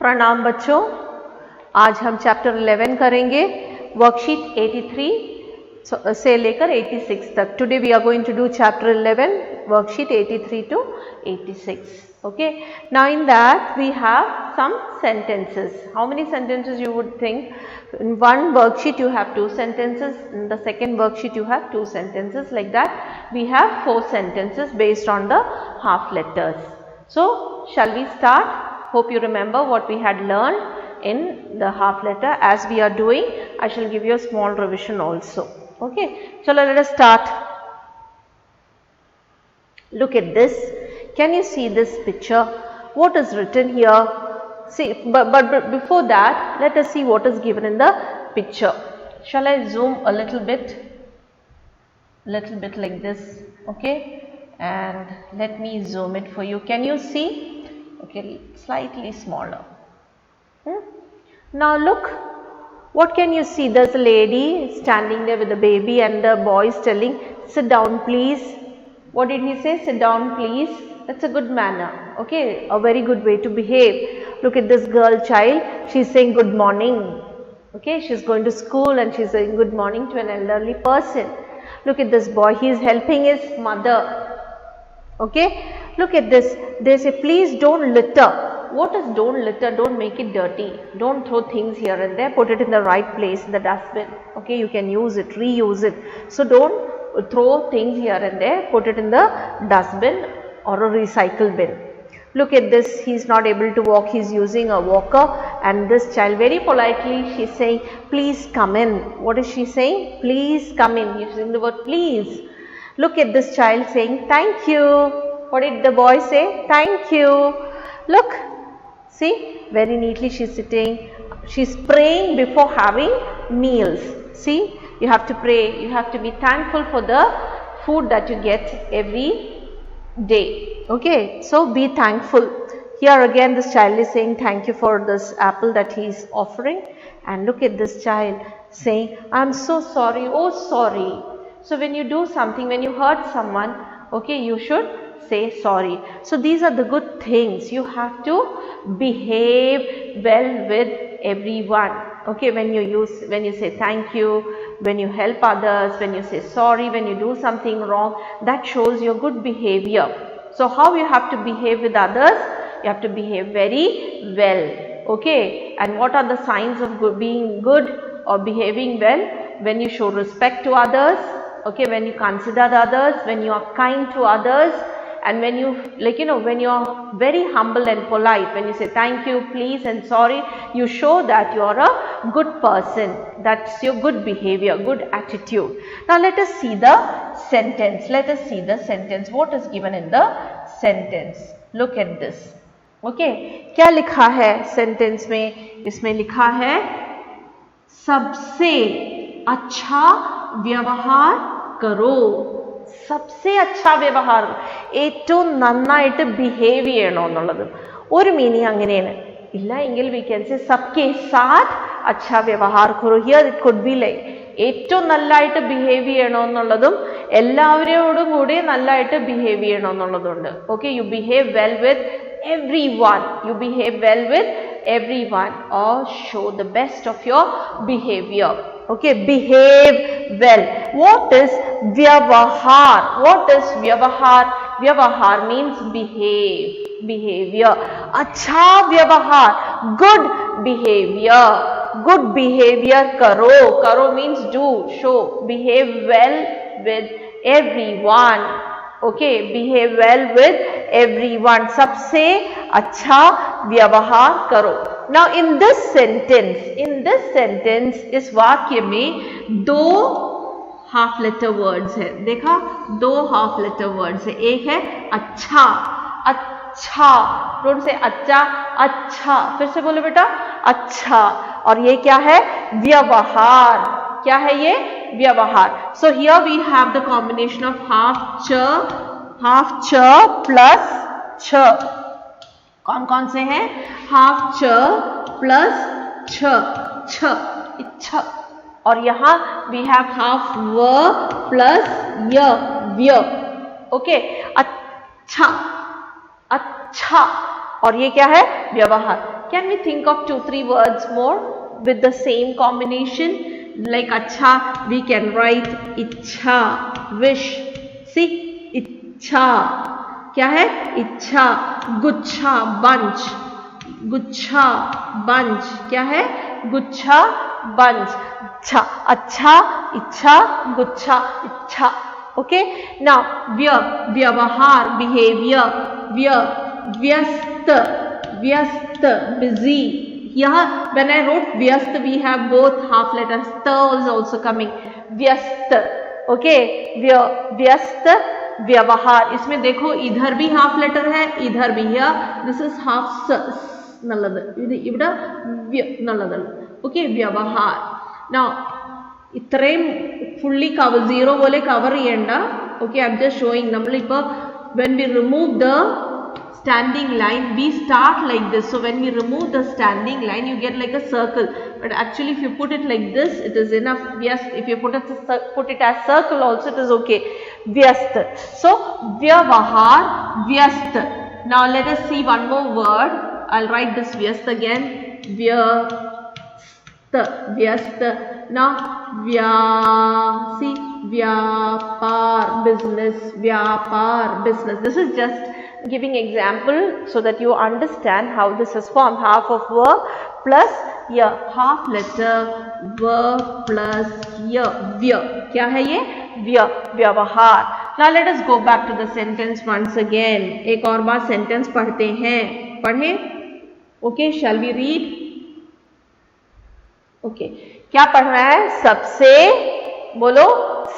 प्रणाम बच्चों, आज हम चैप्टर 11 करेंगे वर्कशीट 83 से लेकर 86 तक. Today we are going to do chapter 11 worksheet 83 to 86. Okay, now in that we have some sentences. How many sentences you would think? In one worksheet you have 2 sentences, in the second worksheet you have 2 sentences. Like that we have 4 sentences based on the half letters. So shall we start? Hope you remember what we had learned in the half letter. As we are doing, I shall give you a small revision also. Okay, so let us start. Look at this. Can you see this picture? What is written here? See, but before that, let us see what is given in the picture. Shall I zoom a little bit? Little bit like this. Okay, and let me zoom it for you. Can you see? Okay, slightly smaller. Now look, what can you see? There's a lady standing there with a baby and the boy is telling, sit down please. What did he say? Sit down please. That's a good manner. Okay, a very good way to behave. Look at this girl child, she's saying good morning. Okay, she's going to school and she's saying good morning to an elderly person. Look at this boy, he is helping his mother. Okay, look at this. They say please don't litter. What is don't litter? Don't make it dirty. Don't throw things here and there. Put it in the right place in the dustbin. Okay, you can use it, reuse it. So don't throw things here and there. Put it in the dustbin or a recycle bin. Look at this. He's not able to walk. He's using a walker. And this child very politely she's saying, please come in. What is she saying? Please come in. Using the word please. Look at this child saying thank you. What did the boy say? Thank you. Look, see, very neatly she's sitting. She's praying before having meals. See, you have to pray. You have to be thankful for the food that you get every day. Okay, so be thankful. Here again this child is saying thank you for this apple that he is offering. And look at this child saying, I'm so sorry. Oh, sorry. So when you do something, when you hurt someone, okay, you should say sorry. So these are the good things. You have to behave well with everyone. Okay, when you say thank you, when you help others, when you say sorry, when you do something wrong, that shows your good behavior. So how you have to behave with others? You have to behave very well. Okay, and what are the signs of being good or behaving well? When you show respect to others. Okay, when you consider others, when you are kind to others, and when you when you are very humble and polite, when you say thank you, please and sorry, you show that you are a good person. That's your good behavior, good attitude. Now let us see the sentence. Let us see the sentence. What is given in the sentence? Look at this. Okay, क्या लिखा है sentence में? इसमें लिखा है सबसे अच्छा व्यवहार करो. सबसे अच्छा व्यवहार, ഏറ്റവും നന്നായിട്ട് ബിഹേവ് ചെയ്യണോ എന്നുള്ളത് ഒരു മീനിങ് അങ്ങനെയാണ്. ഇല്ല എങ്കിൽ വി ക്യാൻ സേ സബ്കെ സാത്ത് അച്ഛാ വ്യവഹാർ കറോ. Here it could be like ഏറ്റവും നല്ലതായിട്ട് ബിഹേവ് ചെയ്യണോ എന്നുള്ളതും എല്ലാവരോടും കൂടി നല്ലതായിട്ട് ബിഹേവ് ചെയ്യണോ എന്നുള്ളതുണ്ട്. Okay, you behave well with everyone. You behave well with everyone or show the best of your behavior. Okay, behave well. What is vyavahar? What is vyavahar? Vyavahar means behave, behavior. Acha vyavahar, good behavior. Good behavior karo. Karo means do, show. Behave well with everyone. Okay, behave well with everyone. सबसे अच्छा व्यवहार करो. Now in this sentence, इस वाक्य में 2 half letter words है. देखा, 2 half letter words है. एक है अच्छा. अच्छा, डोंट से अच्छा. अच्छा, फिर से बोलो बेटा, अच्छा. और ये क्या है? व्यवहार. क्या है ये? व्यवहार. So here we have the combination of half ch plus ch. कौन कौन से हैं? half ch plus ch. और यहाँ we have half v plus y. Okay, अच्छा. और ये क्या है? व्यवहार. Can we think of 2-3 words more with the same combination? Like acha, we can write ichha, wish. See, ichha, क्या है? इच्छा. गुच्छा, bunch. गुच्छा, bunch. क्या है? गुच्छा, bunch. अच्छा, अच्छा, इच्छा, गुच्छा, इच्छा. Okay. Now, व्यवहार, behavior. व्यस्त, व्यस्त, busy. Here, when I wrote vyast, we have both half letters. Ta is also coming. Vyast. Okay. व्यस्त, व्यवहार. इसमें देखो इधर भी हाफ लेटर है, इधर भी है. दिस इज हाफ नल्लद. ഇവിടെ നല്ലത്. ഓക്കെ. വ്യവഹാർ. Now ഇത്രയും ഫുള്ളി കവർ, സീറോ പോലെ കവർ ചെയ്യേണ്ട. Okay. I am just showing. നമ്മളിപ്പോൾ when we remove the standing line, we start like this. So when we remove the standing line, you get like a circle. But actually, if you put it like this, it is enough. Vyast. If you put it as circle also, it is okay. Vyast. So vyavahar, vyast. Now let us see one more word. I'll write this vyast again. Vyast. Now see, vyapar, business. Vyapar, business. This is just giving example so that you understand how this is formed. Half of verb plus ya, half letter verb plus ya, vya. क्या है ये? Vya, व्यवहार. Now let us go back to the sentence once again. एक और बार sentence पढ़ते हैं. पढ़ें? Okay, shall we read? Okay. क्या पढ़ रहा है? सबसे, बोलो,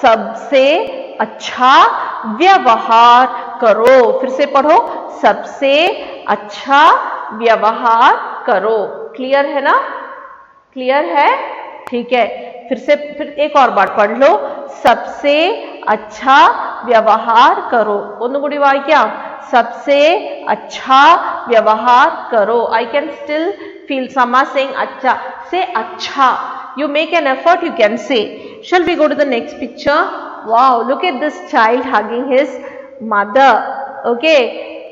सबसे अच्छा व्यवहार करो. फिर से पढ़ो. सबसे अच्छा व्यवहार करो. क्लियर है ना? क्लियर है? ठीक है. फिर एक और बार पढ़ लो. सबसे अच्छा व्यवहार करो. ഒന്നുകൂടി വായിക്കാം. सबसे अच्छा व्यवहार करो. I can still feel Sama saying अच्छा. Say अच्छा. You make an effort, you can say. Shall we go to the next picture? Wow, look at this child hugging his mother. Okay,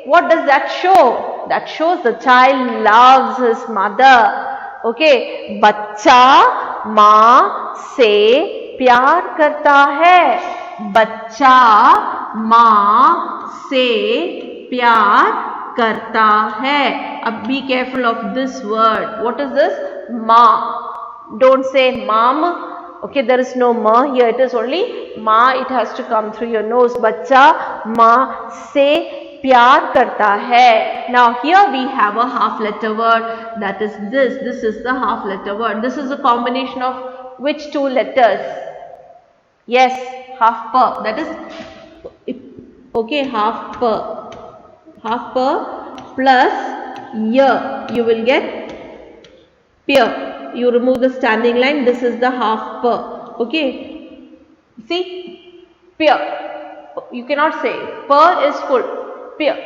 what does that show? That shows the child loves his mother. Okay, बच्चा माँ से प्यार करता है. बच्चा माँ से प्यार करता है. अब be careful of this word. What is this? माँ. Don't say mom. Okay, there is no ma here. It is only ma. It has to come through your nose. बच्चा माँ से प्यार करता है. Now here we have a half letter word. That is this. This is the half letter word. This is a combination of which two letters? Yes, half per. That is okay. Half per. Half per plus ya. You will get pear. You remove the standing line. This is the half per. Okay. See, pear. You cannot say per is full. Pear.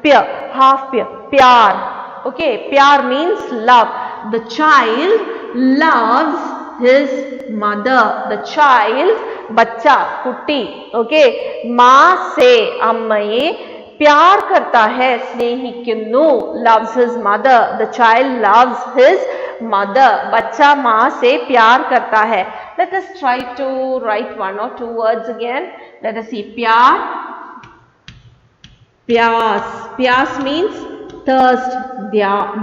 Pear. Half pear. Pyar. Okay. Pyar means love. The child loves his mother. The child, बच्चा, कुट्टी. Okay. माँ से, अम्मये प्यार करता है. स्नेहिക്കുന്നു, loves his mother. The child loves his mother. बच्चा माँ से प्यार करता है. Let us try to write one or two words again. Let us see. प्यार, प्यास. प्यास means thirst.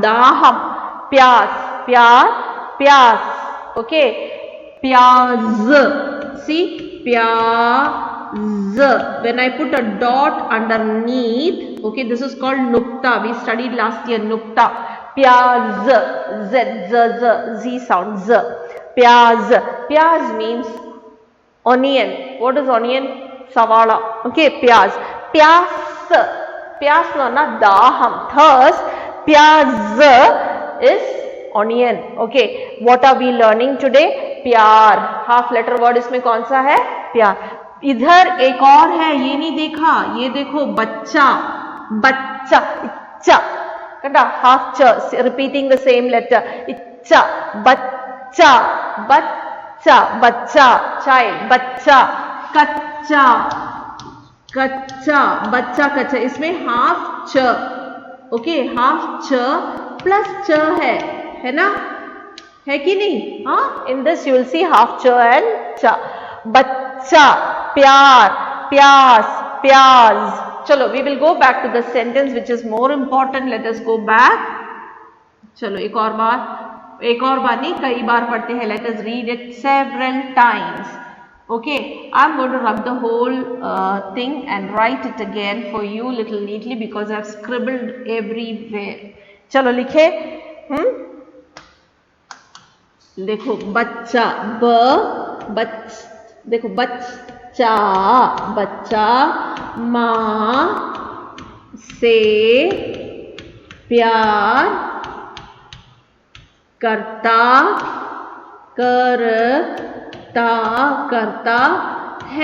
दाहम. प्यास, प्यार, प्यास. Okay. प्याज. See, प्याज. When I put a dot underneath, okay, this is called nukta. We studied last year nukta. Pyaz, z sound, z. Pyaz. Pyaz means onion. What is onion? Savala. Okay, pyaz. Pyas. Pyas no na daham. Thirst. Pyaz is onion. Okay. What are we learning today? प्यार. Half letter word इसमें कौन सा है? प्यार. इधर एक और है, ये नहीं देखा? ये देखो, बच्चा. बच्चा. इच्छा. कटा. Half ch. Repeating the same letter. इच्छा. बच्चा. बच्चा. बच्चा. Child. बच्चा. कच्चा. कच्चा. बच्चा कच्चा. इसमें half ch. ओके, हाफ च प्लस च है ना, है कि नहीं? हाँ, in this you will see half च एंड च. बच्चा, प्यार, प्यास, प्याज. चलो, we will go back to the sentence which is more important. Let us go back. चलो एक और बार नहीं, कई बार पढ़ते हैं. Let us read it several times. Okay, I'm going to rub the whole thing and write it again for you little neatly because I've scribbled everywhere. चलो लिखे. देखो बच्चा, देखो बच्चा माँ से प्यार करता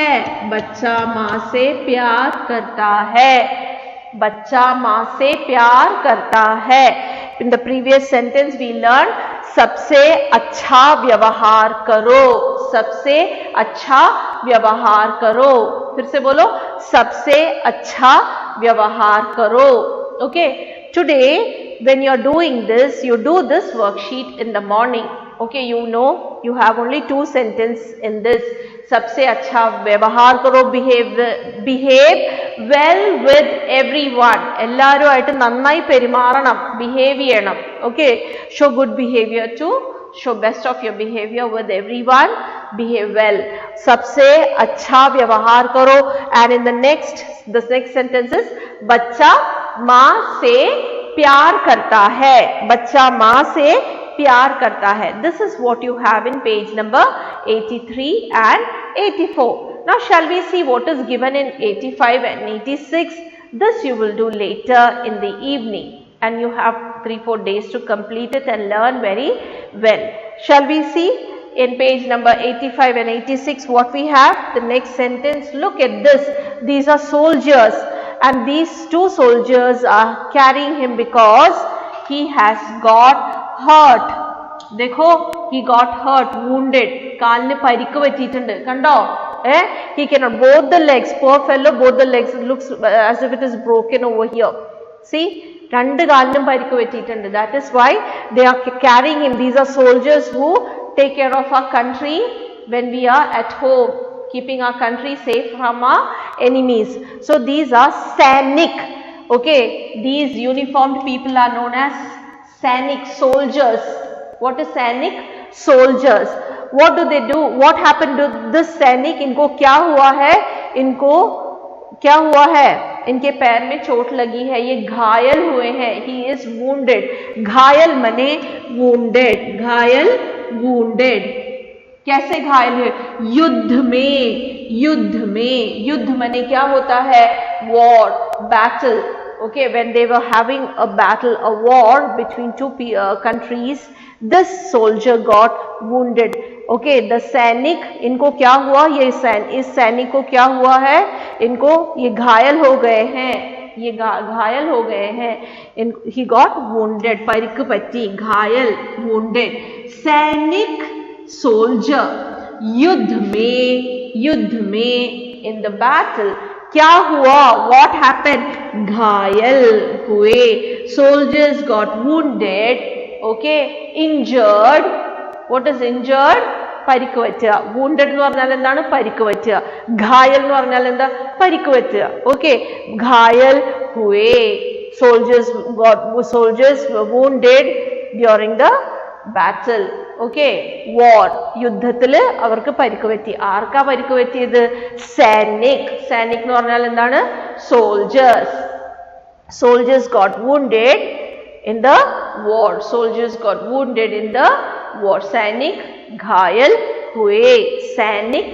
है. बच्चा माँ से प्यार करता है. बच्चा माँ से प्यार करता है. In the previous sentence we learned सबसे अच्छा व्यवहार करो. सबसे अच्छा व्यवहार करो. फिर से बोलो, सबसे अच्छा व्यवहार करो. Okay, today when you are doing this, you do this worksheet in the morning. Okay, you know you have only 2 sentences in this. सबसे अच्छा व्यवहार करो, behave well with everyone. എല്ലാവരുമായിട്ട് നന്നായി പെരുമാറണം, behave ചെയ്യണം. Okay, show good behavior too. Show best of your behavior with everyone. Behave well. सबसे अच्छा व्यवहार करो. And in the next sentence is बच्चा माँ से प्यार करता है. बच्चा माँ से प्यार करता है. This is what you have in page number 83 and 84. Now shall we see what is given in 85 and 86? This you will do later in the evening and you have 3-4 days to complete it and learn very well. Shall we see in page number 85 and 86 what we have? The next sentence, look at this. These are soldiers and these 2 soldiers are carrying him because he has got hurt. देखो, he got hurt, wounded. കാലിന് പരിക്ക് പറ്റിയിട്ടുണ്ട്, കണ്ടോ? He cannot, both the legs, poor fellow, both the legs, it looks as if it is broken over here. See, രണ്ട് കാലിനും പരിക്ക് പറ്റിയിട്ടുണ്ട്. That is why they are carrying him. These are soldiers who take care of our country when we are at home, keeping our country safe from our enemies. So these are Sainik. Okay, these uniformed people are known as Sainik, soldiers. What is Sainik? Soldiers. What do they do? What happened to this Sainik? इनको क्या हुआ है? इनको क्या हुआ है? इनके पैर में चोट लगी है, ये घायल हुए हैं. He is wounded. घायल मने wounded. घायल, wounded. कैसे घायल हुए? युद्ध मने क्या होता है? War, battle. Okay, when they were having a battle, a war between 2 countries, this soldier got wounded. Okay, the सैनिक, इनको क्या हुआ? इस सैनिक को क्या हुआ है? इनको ये घायल हो गए हैं. He got wounded. परिक पट्टी, घायल, wounded. सैनिक, soldier. युद्ध में in the battle. क्या हुआ? What happened? घायल हुए. Soldiers got wounded. Okay, injured. What is injured? പരിക്ക് പറ്റുക. Wounded എന്ന് പറഞ്ഞാൽ എന്താണ്? പരിക്ക് പറ്റുക. घायल എന്ന് പറഞ്ഞാൽ എന്താ? പരിക്ക് പറ്റുക. Okay, घायल हुए. Soldiers were wounded during the battle. Okay, war. യുദ്ധത്തിൽ അവർക്ക് പരിക്ക് പറ്റി. ആർക്കാ പരിക്ക് പറ്റിയത്? സൈനിക്. സൈനിക് എന്ന് പറഞ്ഞാൽ എന്താണ്? Soldiers. Soldiers got wounded in the war. Soldiers got wounded in the war. सैनिक घायल हुए. सैनिक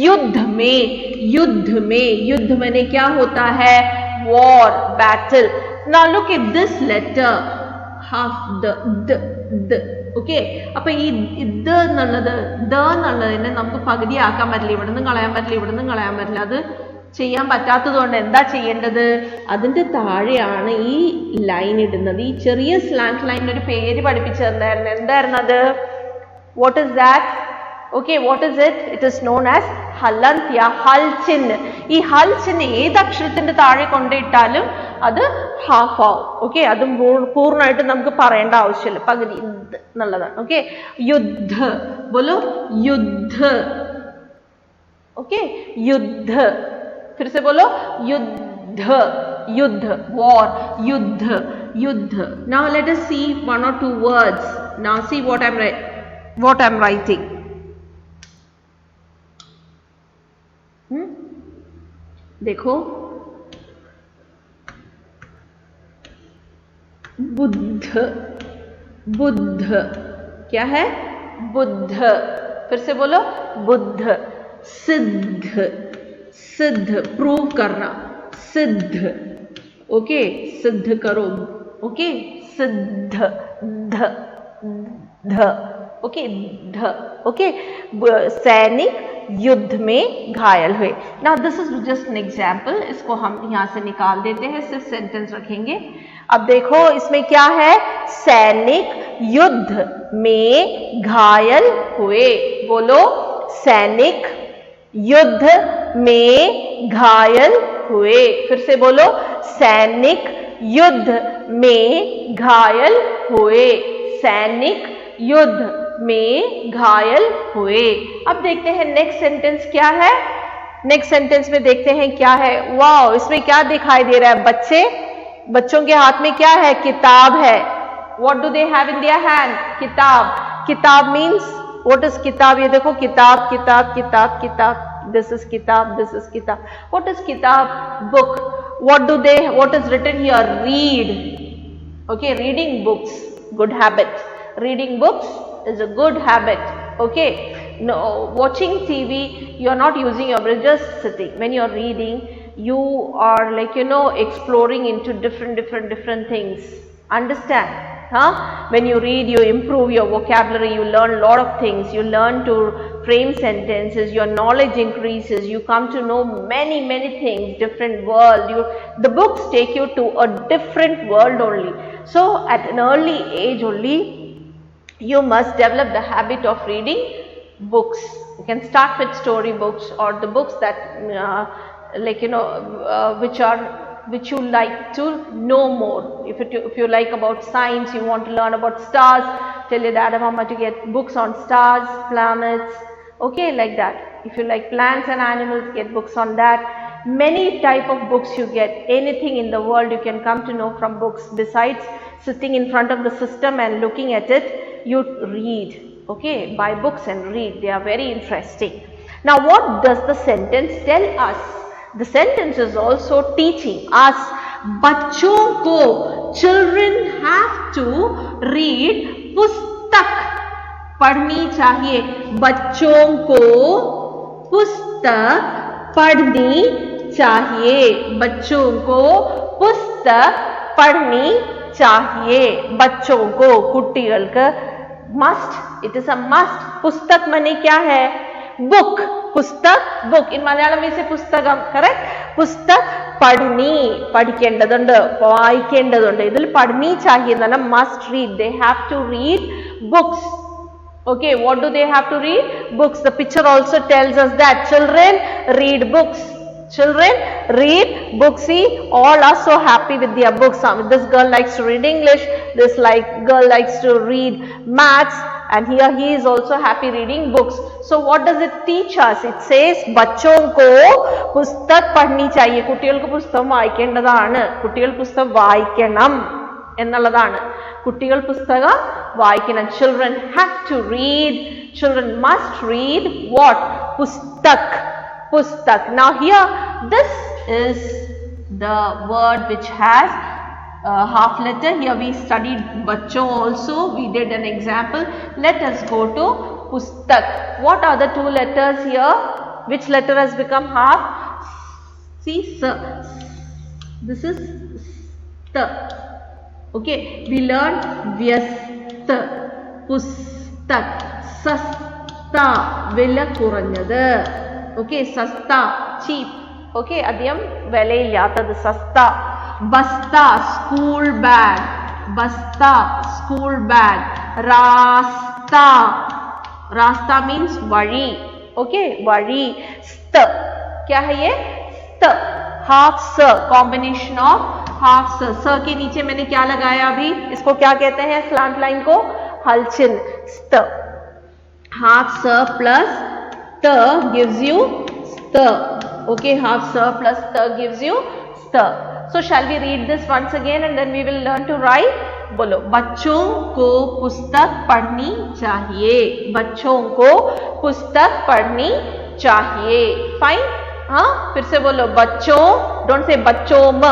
युद्ध में क्या होता है? war, battle. Now look at this letter. half the okay, അപ്പോൾ ഈ ഇത് എന്നുള്ളത് എന്നുള്ളതിനെ നമുക്ക് പകുതിയാക്കാൻ പറ്റില്ല, ഇവിടുന്ന് കളയാൻ പറ്റില്ല. അത് ചെയ്യാൻ പറ്റാത്തത് കൊണ്ട് എന്താ ചെയ്യേണ്ടത്? അതിൻ്റെ താഴെയാണ് ഈ ലൈൻ ഇടുന്നത്. ഈ ചെറിയ സ്ലാന്റ് ലൈനിന് ഒരു പേര് പഠിപ്പിച്ചു തന്നായിരുന്നു. എന്തായിരുന്നു അത്? What is that? Okay, what is it? It is known as Halantya, Halchin. ഈ ഹൽ ചിഹ്നം ഏത് അക്ഷരത്തിന്റെ താഴെ കൊണ്ടിട്ടാലും അത് ഹാഫ് ആവും. ഓക്കെ, അതും പൂർണ്ണമായിട്ട് നമുക്ക് പറയേണ്ട ആവശ്യമില്ല, പകുതി എന്നുള്ളതാണ്. ഓക്കെ, യുദ്ധ ബോലോ യുദ്ധ. ओके, युद्ध, फिर से बोलो युद्ध, युद्ध, war, युद्ध, युद्ध. Now let us see one or two words. Now see what I'm writing. देखो, बुद्ध, बुद्ध क्या है? बुद्ध. फिर से बोलो बुद्ध. सिद्ध, सिद्ध प्रूव करना, सिद्ध. ओके, सिद्ध करो. ओके, सिद्ध, ध ध. ओके, ध. ओके, सैनिक युद्ध में घायल हुए. Now this is just an example. इसको हम यहाँ से निकाल देते हैं, सिर्फ सेंटेंस रखेंगे. अब देखो इसमें क्या है? सैनिक युद्ध में घायल हुए. बोलो, सैनिक युद्ध में घायल हुए. फिर से बोलो, सैनिक युद्ध में घायल हुए. सैनिक युद्ध में घायल हुए. अब देखते हैं नेक्स्ट सेंटेंस क्या है. नेक्स्ट सेंटेंस में देखते हैं क्या है. वाओ, इसमें क्या दिखाई दे रहा है? बच्चे, बच्चों के हाथ में क्या है? किताब है. What do they have in their hand? किताब. किताब मीन्स व्हाट इज किताब? ये देखो, किताब, किताब, किताब, किताब. This is kitab, this is kitab. What is kitab? Book. What is written here? Read. Okay, reading books, good habit. Reading books is a good habit. Okay, no, watching TV, you are not using your brain, just sitting. When you are reading, you are like, exploring into different things. Understand? Huh? When you read, you improve your vocabulary, you learn a lot of things, you learn to frame sentences, your knowledge increases, you come to know many things, different world. The books take you to a different world only. So at an early age only, you must develop the habit of reading books. You can start with story books or the books that which you like to know more. If you like about science, you want to learn about stars, tell your dad and mama to get books on stars, planets. Okay, like that. If you like plants and animals, get books on that. Many type of books you get. Anything in the world you can come to know from books. Besides sitting in front of the system and looking at it, you read. Okay, buy books and read. They are very interesting. Now what does the sentence tell us? The sentence is also teaching us, बच्चों को, children have to read पुस्तक पढ़नी चाहिए. बच्चों को पुस्तक पढ़नी चाहिए. बच्चों को पुस्तक पढ़नी चाहिए. बच्चों को, कुट्टिकൾക്ക് must, it is a must. पुस्तक माने क्या है? बुक. पुस्तक, बुक. इन मलयाളം we say പുസ്തകം, correct? പുസ്തക് പഠിനി, പഠിക്കേണ്ടതുണ്ട്, വായിക്കേണ്ടതുണ്ട്. ഇതിൽ പഠിനി चाहिए എന്നാണ് must read. They have to read books. Okay, what do they have to read? Books. The picture also tells us that children read books. Children read books. See, all are so happy with their books. This girl likes to read English. This girl likes to read maths. And here he is also happy reading books. So what does it teach us? It says बच्चों को पुस्तक पढ़नी चाहिए. കുട്ടികൾക്ക് പുസ്തകം വായിക്കേണ്ടതാണ്. കുട്ടികൾ പുസ്തകം വായിക്കണം എന്നുള്ളതാണ്. കുട്ടികൾ പുസ്തകം വായിക്കണം. Children have to read. Children must read what? Pustak. Pustak. Now here, this is the word which has half letter. Here we studied bachcho also. We did an example. Let us go to pustak. What are the two letters here? Which letter has become half? See, sa. This is sta. Okay, we learned vyasta, pustak, sasta, vila kuranyadu. Okay, sasta, cheap. Okay, adiyam vilayillathathu, sasta. Basta, school bag. Basta, school bag. Rasta. Rasta means वഴി. Okay, वഴി. स्त क्या है ये? st, half स, combination of half स के नीचे मैंने क्या लगाया अभी, इसको क्या कहते हैं स्लांट लाइन को, हलचिन, st, हाफ स प्लस त gives you st, okay, half s plus t gives you st. So shall we read this once again and then we will learn to write. बोलो, बच्चों को पुस्तक पढ़नी चाहिए, बच्चों को पुस्तक पढ़नी चाहिए, फाइन, हाँ, फिर से बोलो, बच्चों, डोंट से बच्चों म,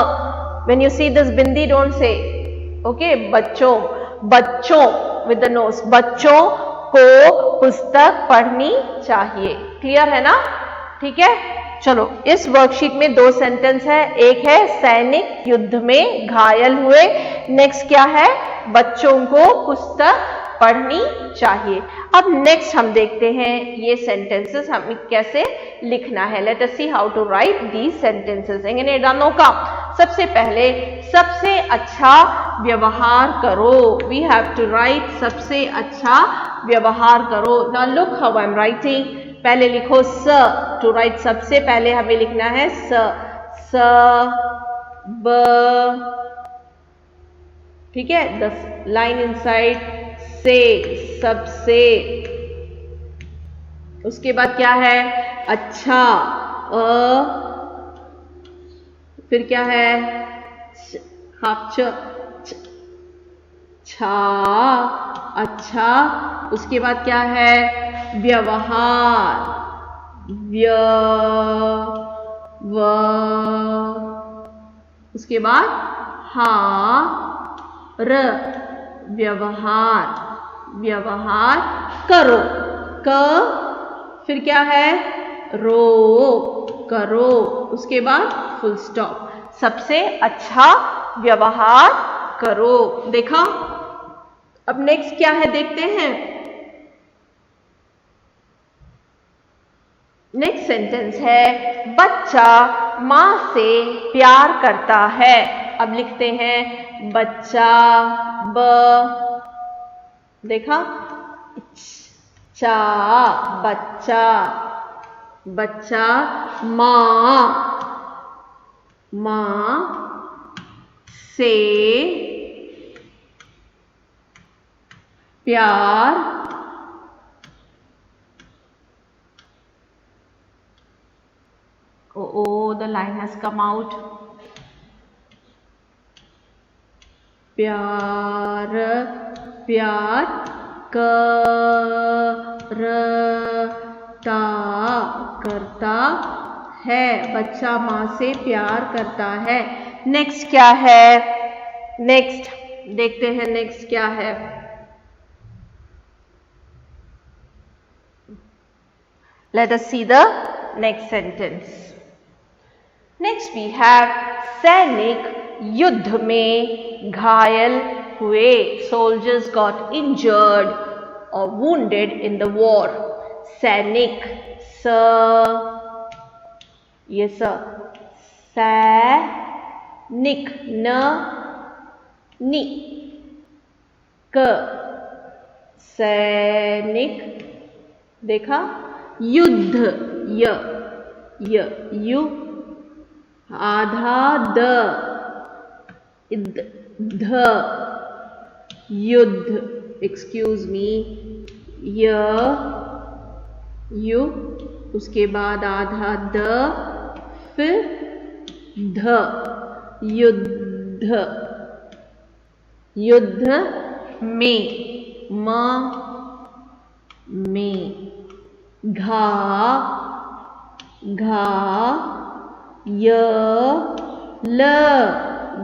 when you see this bindi don't say, okay, बच्चों, बच्चों with the nose, बच्चों को पुस्तक पढ़नी चाहिए, क्लियर है ना, ठीक है। चलो, इस वर्कशीट में दो सेंटेंस है, एक है सैनिक युद्ध में घायल हुए, नेक्स्ट क्या है, बच्चों को पुस्तक पढ़नी चाहिए। अब नेक्स्ट हम देखते हैं ये सेंटेंसेस हमें कैसे लिखना है। Let us see how to write these sentences. एंगने डानो का सबसे पहले सबसे अच्छा व्यवहार करो, वी हैव टू राइट सबसे अच्छा व्यवहार करो। Now look how I am writing, पहले लिखो स, टू राइट सबसे पहले हमें लिखना है स ब, ठीक है, द लाइन इनसाइड से, सबसे, उसके बाद क्या है अच्छा, फिर क्या है हाफ च, छा, अच्छा, उसके बाद क्या है व्यवहार, व्य व, उसके बाद हा र, व्यवहार, व्यवहार करो, क, फिर क्या है रो, करो, उसके बाद फुल स्टॉप, सबसे अच्छा व्यवहार करो। देखा, अब नेक्स्ट क्या है देखते हैं। नेक्स्ट सेंटेंस है बच्चा माँ से प्यार करता है। अब लिखते हैं बच्चा ब, देखा, चा, बच्चा, बच्चा माँ, माँ से प्यार oh, the line has come out, प्यार, प्यार करता, करता है, बच्चा माँ से प्यार करता है। नेक्स्ट क्या है, नेक्स्ट देखते हैं नेक्स्ट क्या है। Let us see the next sentence. Next we have सैनिक युद्ध में घायल हुए, soldiers got injured or wounded in the war. सैनिक, स, ये स, सैनिक, न, नि, क, सैनिक, देखा, युद्ध, य, यु, आधा द, इद, ध, युद्ध, एक्सक्यूज मी, य, यु, उसके बाद आधा द, फिर ध, युद्ध, युद्ध में, म, में, घा, घा, य, ल,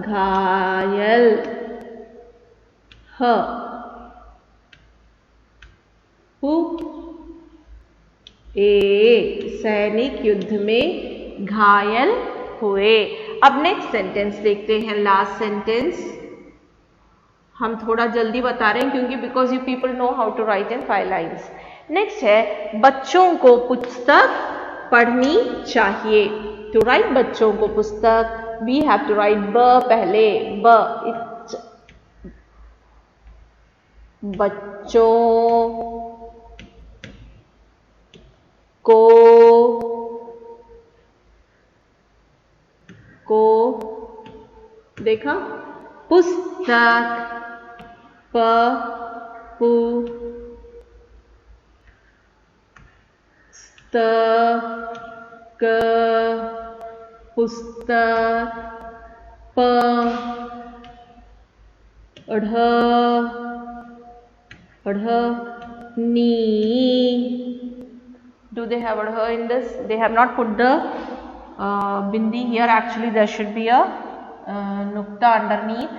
घायल, ह, हु, ए, सैनिक युद्ध में घायल हुए। अब नेक्स्ट सेंटेंस देखते हैं, लास्ट सेंटेंस। हम थोड़ा जल्दी बता रहे हैं क्योंकि because you people know how to write in 5 lines. Next है बच्चों को पुस्तक पढ़नी चाहिए। टू राइट बच्चों को पुस्तक वी हैव टू राइट ब पहले, ब, बच्चों को देखा, पुस्तक, प पु स्त क पुस्तक, प ढ नी. Do they have a in this? They have not put the bindi here. Actually, there should be a nukta underneath.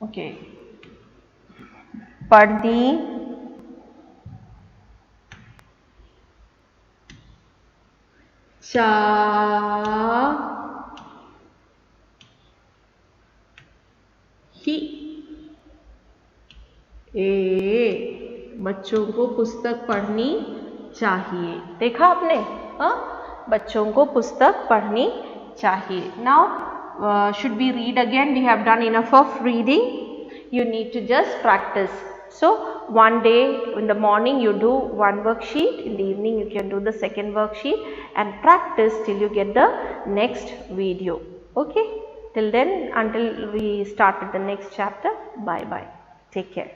Okay. Padni, cha, ही. बच्चों को पुस्तक पढ़नी चाहिए. देखा आपने? हाँ, बच्चों को पुस्तक पढ़नी चाहिए. Now should we read again? We have done enough of reading. You need to just practice. So one day in the morning you do one worksheet, in the evening you can do the second worksheet and practice till you get the next video. Okay? Till then, until we start with the next chapter, bye bye. Take care.